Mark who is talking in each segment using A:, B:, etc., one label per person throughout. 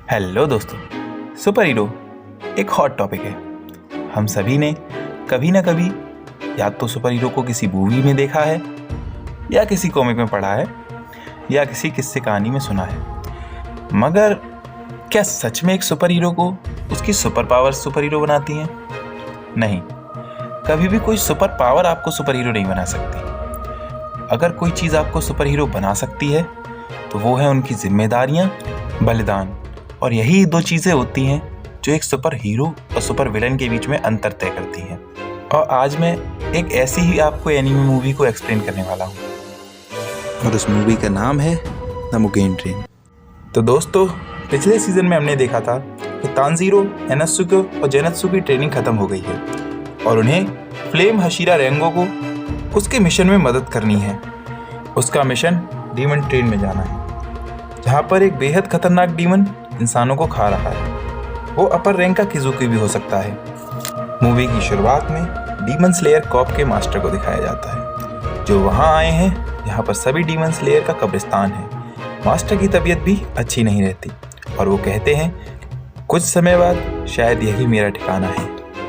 A: Hello दोस्तों, super hero एक hot topic है। हम सभी ने कभी ना कभी या तो सुपर हीरो को किसी मूवी में देखा है, या किसी कॉमिक में पढ़ा है, या किसी किस्से कहानी में सुना है। मगर क्या सच में एक सुपर हीरो को उसकी सुपर पावर सुपर हीरो बनाती हैं? नहीं, कभी भी कोई सुपर पावर आपको सुपर हीरो नहीं बना सकती। अगर कोई चीज़ आपको सुपर हीरो बना सकती है तो वो है उनकी जिम्मेदारियाँ, बलिदान। और यही दो चीज़ें होती हैं जो एक सुपर हीरो और सुपर विलन के बीच में अंतर तय करती हैं। और आज मैं एक ऐसी ही आपको एनिमे मूवी को एक्सप्लेन करने वाला हूँ, और उस मूवी का नाम है द मुगेन ट्रेन। तो दोस्तों, पिछले सीजन में हमने देखा था कि तानजीरो, एनात्सुको और जेनात्सु की ट्रेनिंग खत्म हो गई है और उन्हें फ्लेम हशीरा रेंगो को उसके मिशन में मदद करनी है। उसका मिशन डीमन ट्रेन में जाना है, जहाँ पर एक बेहद खतरनाक डीमन इंसानों को खा रहा है। वो अपर रैंक का किजुकी भी हो सकता है। मूवी की शुरुआत में डीमन स्लेयर कॉप के मास्टर को दिखाया जाता है, जो वहाँ आए हैं जहाँ पर सभी डीमन स्लेयर का कब्रिस्तान है। मास्टर की तबीयत भी अच्छी नहीं रहती और वो कहते हैं कुछ समय बाद शायद यही मेरा ठिकाना है।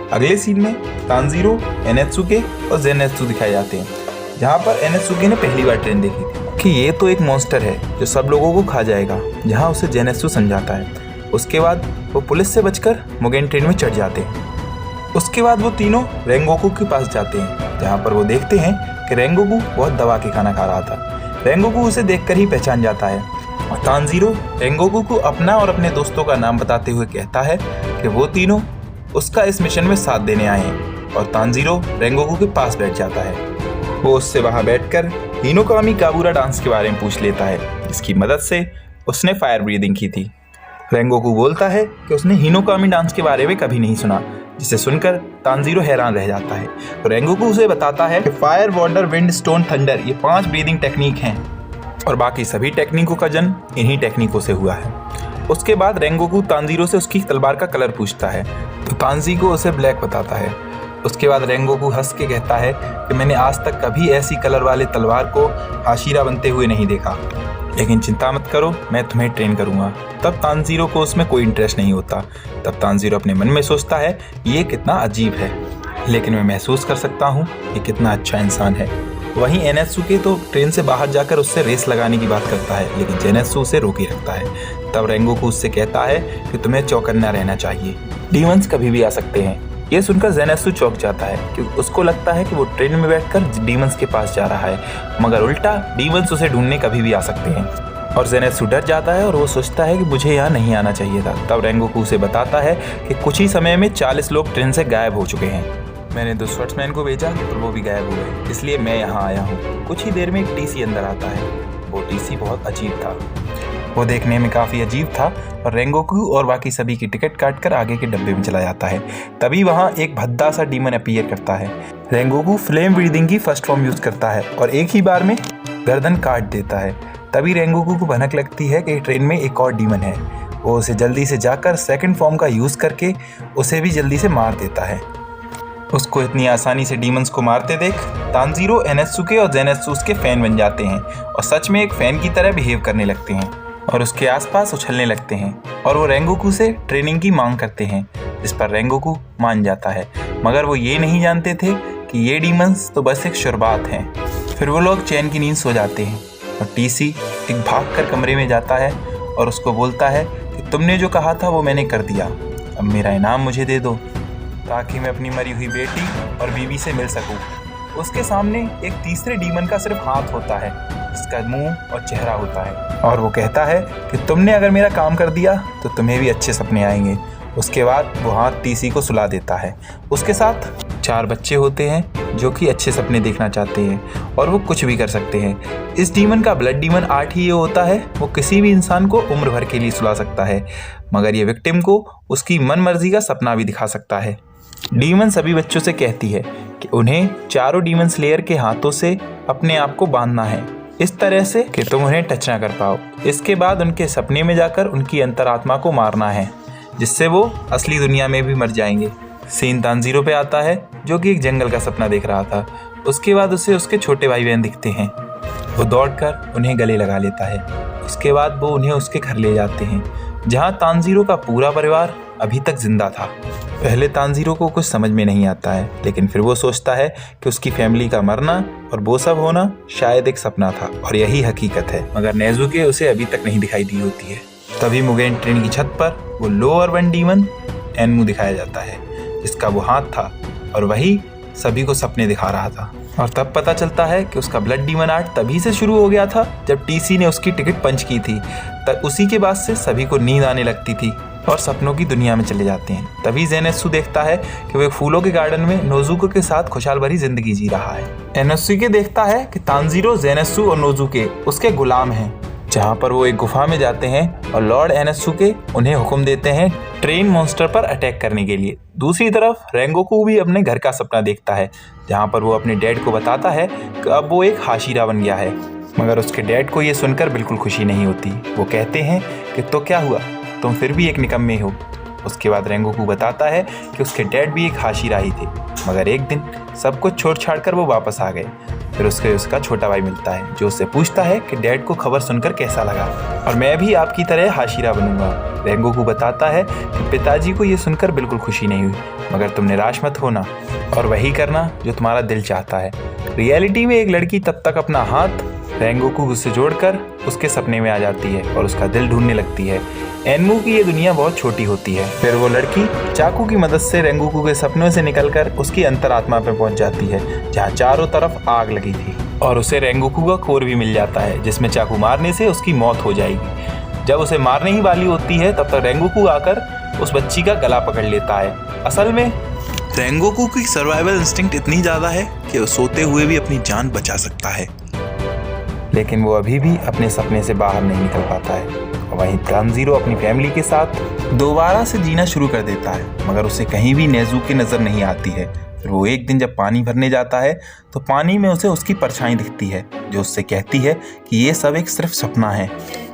A: अगले सीन में तानजीरो, एनात्सुके और जेनात्सु दिखाए जाते हैं, जहाँ पर एनात्सुके ने पहली बार ट्रेन देखी थी कि ये तो एक मॉन्स्टर है जो सब लोगों को खा जाएगा, जहाँ उसे जेनात्सु समझाता है। उसके बाद वो पुलिस से बचकर मुगेन ट्रेन में चढ़ जाते हैं। उसके बाद वो तीनों रेंगोकू के पास जाते हैं, जहाँ पर वो देखते हैं कि रेंगोकू बहुत दबा के खाना खा रहा था। रेंगोकू उसे देखकर ही पहचान जाता है और तानजीरो रेंगोकू को अपना और अपने दोस्तों का नाम बताते हुए कहता है कि वो तीनों उसका इस मिशन में साथ देने आए हैं। और तानजीरो रेंगोकू के पास बैठ जाता है। वो उससे वहाँ बैठकर हिनोकामी काबूरा डांस के बारे में पूछ लेता है, जिसकी मदद से उसने फायर ब्रीदिंग की थी। रेंगोकू बोलता है कि उसने हिनोकामी डांस के बारे में कभी नहीं सुना, जिसे सुनकर तानजीरो हैरान रह जाता है। तो रेंगोकू उसे बताता है कि fire, water, wind, stone, thunder ये 5 ब्रीदिंग टेक्निक हैं और बाकी सभी टेक्निकों का जन्म इन्हीं टेक्निकों से हुआ है। उसके बाद रेंगोकू तानजीरो से उसकी तलवार का कलर पूछता है, तो तानजीरो उसे ब्लैक बताता है। उसके बाद रेंगोकू हंस के कहता है कि मैंने आज तक कभी ऐसी कलर वाले तलवार को हाशिरा बनते हुए नहीं देखा, लेकिन चिंता मत करो, मैं तुम्हें ट्रेन करूंगा। तब तानजीरो को उसमें कोई इंटरेस्ट नहीं होता। तब तानजीरो अपने मन में सोचता है ये कितना अजीब है, लेकिन मैं महसूस कर सकता हूँ ये कितना अच्छा इंसान है। वहीं एनात्सुके तो ट्रेन से बाहर जाकर उससे रेस लगाने की बात करता है, लेकिन जेनात्सु उसे रोके रखता है। तब रेंगोकू उससे कहता है कि तुम्हें चौकन्ना रहना चाहिए, डीमंस कभी भी आ सकते हैं। ये सुनकर जेनात्सु चौंक जाता है क्योंकि उसको लगता है कि वो ट्रेन में बैठकर डीमंस के पास जा रहा है, मगर उल्टा डीमंस उसे ढूंढने कभी भी आ सकते हैं। और जेनात्सु डर जाता है और वो सोचता है कि मुझे यहाँ नहीं आना चाहिए था। तब रेंगोकू उसे बताता है कि कुछ ही समय में 40 लोग ट्रेन से गायब हो चुके हैं। मैंने 2 स्वॉर्ड्समैन को भेजा और वो भी गायब हो गए, इसलिए मैं यहाँ आया हूँ। कुछ ही देर में एक टीसी अंदर आता है। वो टीसी बहुत अजीब था, वो देखने में काफ़ी अजीब था और रेंगोकू और बाकी सभी की टिकट काटकर आगे के डब्बे में चला जाता है। तभी वहाँ एक भद्दा सा डीमन अपीयर करता है। रेंगोकू फ्लेम ब्रीदिंग की फर्स्ट फॉर्म यूज़ करता है और एक ही बार में गर्दन काट देता है। तभी रेंगोकू को भनक लगती है कि ट्रेन में एक और डीमन है। वो उसे जल्दी से जाकर सेकंड फॉर्म का यूज़ करके उसे भी जल्दी से मार देता है। उसको इतनी आसानी से डीमंस को मारते देख तानजीरो, एनात्सुके और जेनात्सु उसके फैन बन जाते हैं और सच में एक फैन की तरह बिहेव करने लगते हैं और उसके आसपास उछलने लगते हैं। और वो रेंगोकू से ट्रेनिंग की मांग करते हैं, जिस पर रेंगोकू मान जाता है। मगर वो ये नहीं जानते थे कि ये डीमंस तो बस एक शुरुआत है। फिर वो लोग चैन की नींद सो जाते हैं और टीसी एक भागकर कमरे में जाता है और उसको बोलता है कि तुमने जो कहा था वो मैंने कर दिया, अब मेरा इनाम मुझे दे दो ताकि मैं अपनी मरी हुई बेटी और बीवी से मिल सकूं। उसके सामने एक तीसरे डीमन का सिर्फ हाथ होता है, जिसका मुंह और चेहरा होता है, और वो कहता है कि तुमने अगर मेरा काम कर दिया तो तुम्हें भी अच्छे सपने आएंगे। उसके बाद वो हाथ टीसी को सुला देता है। उसके साथ 4 बच्चे होते हैं जो कि अच्छे सपने देखना चाहते हैं और वो कुछ भी कर सकते हैं। इस डीमन का ब्लड डीमन आर्ट ही ये होता है, वो किसी भी इंसान को उम्र भर के लिए सुला सकता है, मगर ये विक्टिम को उसकी मन मर्जी का सपना भी दिखा सकता है। डीमन सभी बच्चों से कहती है कि उन्हें चारों डीमन स्लेयर के हाथों से अपने आप को बांधना है, इस तरह से कि तुम उन्हें टच ना कर पाओ। इसके बाद उनके सपने में जाकर उनकी अंतरात्मा को मारना है, जिससे वो असली दुनिया में भी मर जाएंगे। सीन तानजीरो पे आता है, जो कि एक जंगल का सपना देख रहा था। उसके बाद उसे उसके छोटे भाई बहन दिखते हैं। वो दौड़कर उन्हें गले लगा लेता है। उसके बाद वो उन्हें उसके घर ले जाते हैं जहाँ तानजीरो का पूरा परिवार अभी तक जिंदा था। पहले तानजीरो को कुछ समझ में नहीं आता है, लेकिन फिर वो सोचता है कि उसकी फैमिली का मरना और वो सब होना शायद एक सपना था और यही हकीकत है, मगर नेज़ुके उसे अभी तक नहीं दिखाई दी होती है। तभी मुगेन ट्रेन की छत पर वो लोअर वन डीमन एनमू दिखाया जाता है, जिसका वो हाथ था और वही सभी को सपने दिखा रहा था। और तब पता चलता है कि उसका ब्लड डीमन आर्ट तभी से शुरू हो गया था जब टीसी ने उसकी टिकट पंच की थी। तब उसी के बाद से सभी को नींद आने लगती थी और सपनों की दुनिया में चले जाते हैं। तभी ज़ेनेत्सु देखता है कि वो फूलों के गार्डन में नोज़ुके के साथ खुशहाल भरी जिंदगी जी रहा है। एनोसुके देखता है कि तानजीरो, ज़ेनेत्सु और नोज़ुके उसके गुलाम हैं, जहाँ पर वो एक गुफा में जाते हैं और लॉर्ड एनोसुके उन्हें हुक्म देते हैं ट्रेन मॉन्स्टर पर अटैक करने के लिए। दूसरी तरफ रेंगोकू भी अपने घर का सपना देखता है, जहाँ पर वो अपने डैड को बताता है कि अब वो एक हाशिरा बन गया है, मगर उसके डैड को ये सुनकर बिल्कुल खुशी नहीं होती। वो कहते हैं कि तो क्या हुआ, तुम फिर भी एक निकम्मे हो। उसके बाद रेंगोकू बताता है कि उसके डैड भी एक हाशिरा ही थे, मगर एक दिन सब कुछ छोड़ छाड़ कर वो वापस आ गए। फिर उसका छोटा भाई मिलता है, जो उससे पूछता है कि डैड को खबर सुनकर कैसा लगा और मैं भी आपकी तरह हाशिरा बनूंगा। रेंगोकू बताता है कि पिताजी को ये सुनकर बिल्कुल खुशी नहीं हुई, मगर तुम निराश मत होना और वही करना जो तुम्हारा दिल चाहता है। रियलिटी में एक लड़की तब तक अपना हाथ रेंगोकू से जोड़कर उसके सपने में आ जाती है और उसका दिल ढूंढने लगती है। एनमू की ये दुनिया बहुत छोटी होती है। फिर वो लड़की चाकू की मदद से रेंगोकू के सपनों से निकलकर उसकी अंतरात्मा पर पहुंच जाती है, जहां चारों तरफ आग लगी थी, और उसे रेंगोकू का कोर भी मिल जाता है, जिसमें चाकू मारने से उसकी मौत हो जाएगी। जब उसे मारने ही वाली होती है तब तक रेंगोकू आकर उस बच्ची का गला पकड़ लेता है। असल में रेंगोकू की सर्वाइवल इंस्टिंक्ट इतनी ज़्यादा है कि वो सोते हुए भी अपनी जान बचा सकता है, लेकिन वो अभी भी अपने सपने से बाहर नहीं निकल पाता है। वहीं तानजीरो अपनी फैमिली के साथ दोबारा से जीना शुरू कर देता है, मगर उसे कहीं भी नेज़ुके नज़र नहीं आती है। फिर वो एक दिन जब पानी भरने जाता है तो पानी में उसे उसकी परछाई दिखती है, जो उससे कहती है कि ये सब एक सिर्फ सपना है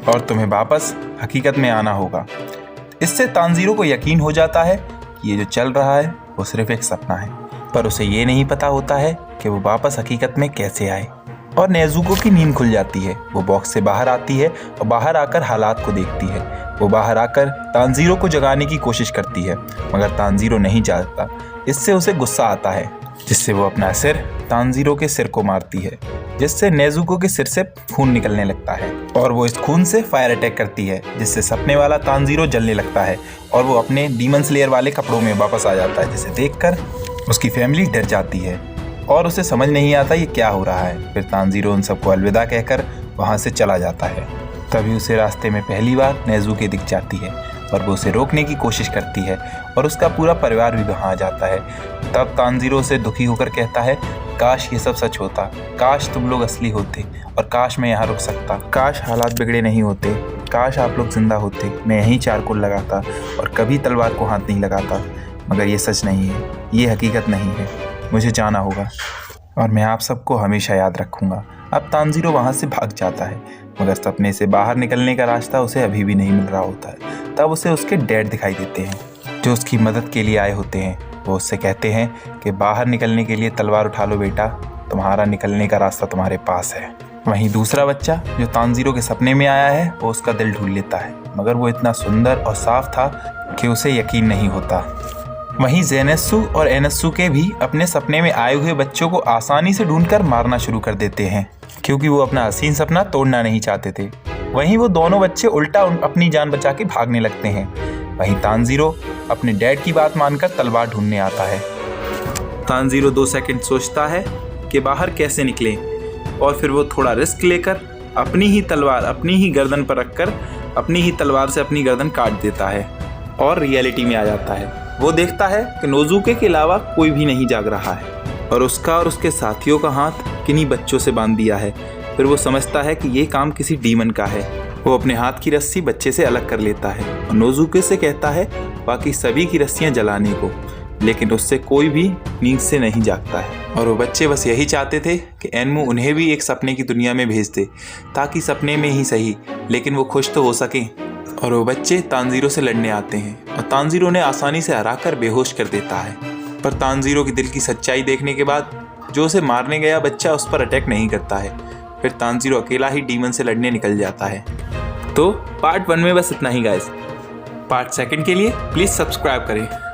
A: और तुम्हें वापस हकीकत में आना होगा। इससे तानजीरो को यकीन हो जाता है कि ये जो चल रहा है वो सिर्फ एक सपना है, पर उसे ये नहीं पता होता है कि वो वापस हकीकत में कैसे आए। और नेज़ुको की नींद खुल जाती है। वो बॉक्स से बाहर आती है और बाहर आकर हालात को देखती है। वो बाहर आकर तानजीरो को जगाने की कोशिश करती है, मगर तानजीरो नहीं जागता। इससे उसे गुस्सा आता है, जिससे वो अपना सिर तानजीरो के सिर को मारती है, जिससे नेज़ुको के सिर से खून निकलने लगता है और वो इस खून से फायर अटैक करती है, जिससे सपने वाला तानजीरो जलने लगता है और वो अपने डीमन स्लेयर वाले कपड़ों में वापस आ जाता है, जिसे देखकर उसकी फैमिली डर जाती है और उसे समझ नहीं आता ये क्या हो रहा है। फिर तानजीरो उन सबको अलविदा कहकर वहाँ से चला जाता है। तभी उसे रास्ते में पहली बार नेज़ुके दिख जाती है और वो उसे रोकने की कोशिश करती है और उसका पूरा परिवार भी वहाँ आ जाता है। तब तानजीरो से दुखी होकर कहता है, काश ये सब सच होता, काश तुम लोग असली होते और काश मैं यहाँ रुक सकता, काश हालात बिगड़े नहीं होते, काश आप लोग जिंदा होते, मैं यहीं चारकोल लगाता और कभी तलवार को हाथ नहीं लगाता। मगर ये सच नहीं है, ये हकीकत नहीं है, मुझे जाना होगा और मैं आप सबको हमेशा याद रखूँगा। अब तानजीरो वहाँ से भाग जाता है, मगर सपने से बाहर निकलने का रास्ता उसे अभी भी नहीं मिल रहा होता है। तब उसे उसके डैड दिखाई देते हैं, जो उसकी मदद के लिए आए होते हैं। वो उससे कहते हैं कि बाहर निकलने के लिए तलवार उठा लो बेटा, तुम्हारा निकलने का रास्ता तुम्हारे पास है। वहीं दूसरा बच्चा जो तानजीरो के सपने में आया है, वो उसका दिल ढूंढ लेता है, मगर वो इतना सुंदर और साफ था कि उसे यकीन नहीं होता। वहीं ज़ेनेत्सु और एनोसुके भी अपने सपने में आए हुए बच्चों को आसानी से ढूंढकर मारना शुरू कर देते हैं, क्योंकि वो अपना हसीन सपना तोड़ना नहीं चाहते थे। वहीं वो दोनों बच्चे उल्टा अपनी जान बचा के भागने लगते हैं। वहीं तानजीरो अपने डैड की बात मानकर तलवार ढूंढने आता है। तानजीरो 2 सेकंड सोचता है कि बाहर कैसे निकलें, और फिर वो थोड़ा रिस्क लेकर अपनी ही तलवार अपनी ही गर्दन पर रखकर अपनी ही तलवार से अपनी गर्दन काट देता है और रियलिटी में आ जाता है। वो देखता है कि नोज़ुके के अलावा कोई भी नहीं जाग रहा है और उसका और उसके साथियों का हाथ किन्हीं बच्चों से बांध दिया है। फिर वो समझता है कि ये काम किसी डीमन का है। वो अपने हाथ की रस्सी बच्चे से अलग कर लेता है और नोज़ुके से कहता है बाकी सभी की रस्सियां जलाने को, लेकिन उससे कोई भी नींद से नहीं जागता है। और वो बच्चे बस यही चाहते थे कि एनमू उन्हें भी एक सपने की दुनिया में भेज दे, ताकि सपने में ही सही लेकिन वो खुश तो हो सकें। और वो बच्चे तानजीरो से लड़ने आते हैं और तानजीरो ने आसानी से हराकर बेहोश कर देता है। पर तानजीरो की दिल की सच्चाई देखने के बाद जो उसे मारने गया बच्चा उस पर अटैक नहीं करता है। फिर तानजीरो अकेला ही डीमन से लड़ने निकल जाता है। तो पार्ट 1 में बस इतना ही गाइस। पार्ट सेकंड के लिए प्लीज़ सब्सक्राइब करें।